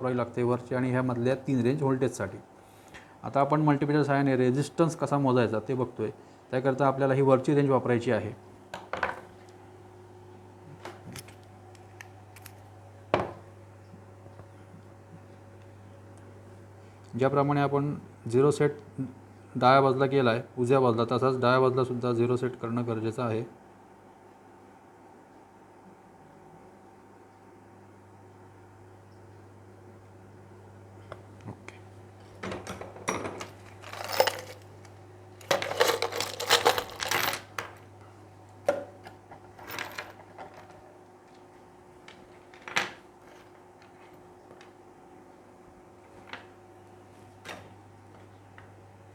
वापरावी लागते वरची आणि ह्यामधल्या 3 रेंज व्होल्टेजसाठी. आता आपण मल्टीमीटर सहाय्याने रेझिस्टन्स कसा मोजायचा ते बघतोय. त्याकरता आपल्याला ही वरची रेंज वापरायची आहे. ज्याप्रमाणे आपण 0 सेट डाव्या बाजूला केला आहे उजव्या बाजूला, तसाच डाव्या बाजूला सुद्धा 0 सेट करणं गरजेचं आहे. ओके.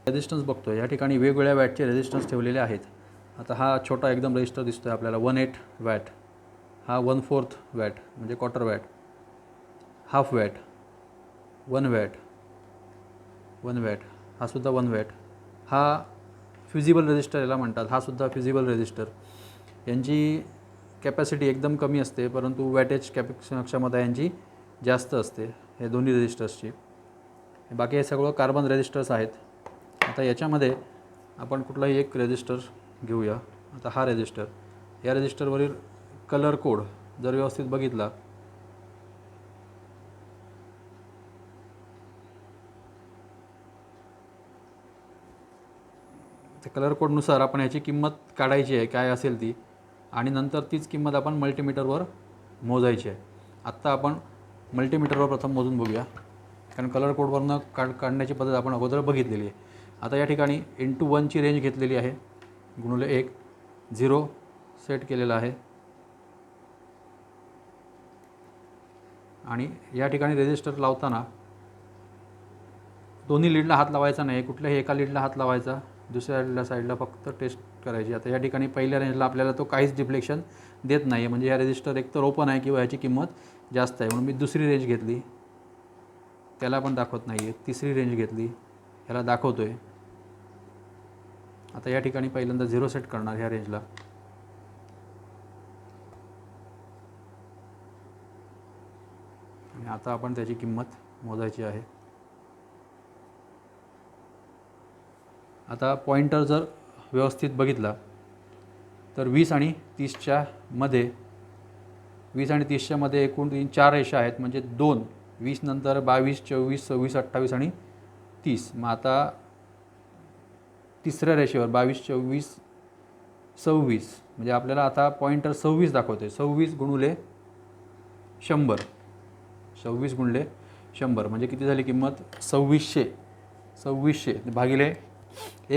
रेझिस्टन्स बघतोय. या ठिकाणी वेगवेगळ्या वॅटचे रेझिस्टन्स ठेवलेले आहेत. आता हा छोटा एकदम रेजिस्टर दिसतोय आपल्याला 18 वॅट, हा 1/4 वॅट म्हणजे quarter watt, half watt, 1 watt, 1 watt, हा सुद्धा 1 वॅट, हा फ्युजिबल रेजिस्टर याला म्हणतात, हा सुद्धा फ्युजिबल रेजिस्टर. यांची कॅपॅसिटी एकदम कमी असते परंतु वॅटेज क्षमता यांची जास्त असते हे दोन्ही रेजिस्टर्सची. बाकी हे सगळं कार्बन रेजिस्टर्स आहेत. आता याच्यामध्ये आपण कुठलाही एक रेजिस्टर घेऊया. आता हा रेजिस्टर, या रेजिस्टरवरील कलर कोड जर व्यवस्थित बघितला तर कलर कोडनुसार आपण याची किंमत काढायची आहे काय असेल ती, आणि नंतर तीच किंमत आपण मल्टीमीटरवर मोजायची आहे. आत्ता आपण मल्टीमीटरवर प्रथम मोजून बघूया, कारण कलर कोडवरनं काढण्याची पद्धत आपण अगोदर बघितलेली आहे. आता या ठिकाणी इंटू 1ची रेंज घेतलेली आहे, गुणुले 1, 0 सेट केलेला आहे, आणि या ठिकाणी रेजिस्टर लावताना दोन्ही लीडला हात लावायचा नाही, कुठल्याही एका लीडला हात लावायचा, दुसऱ्या साईडला फक्त टेस्ट करायची. आता या ठिकाणी पहिल्या रेंजला आपल्याला तो काहीच डिफ्लेक्शन देत नाही, म्हणजे या रेजिस्टर एकतर ओपन आहे किंवा याची किंमत जास्त आहे, म्हणून मी दुसरी रेंज घेतली, त्याला पण दाखवत नाही आहे. तिसरी रेंज घेतली, ह्याला दाखवतो आहे. आता या ठिकाणी पहिल्यांदा 0 सेट करणार ह्या रेंजला, आणि आता आपण त्याची किंमत मोजायची आहे. आता पॉइंटर जर व्यवस्थित बघितला तर 20 आणि 30च्या मध्ये, 20 आणि 30च्या मध्ये एकूण 4 रेषा आहेत, म्हणजे 2, 20 नंतर 22, 24, 26, 28 आणि 30. मग आता तिसऱ्या रेषेवर 22, 24, 26, म्हणजे आपल्याला आता पॉइंटर 26 दाखवते. 26 गुणुले 100, 26 गुणले 100 म्हणजे किती झाली किंमत? 2600. 2600 भागिले 1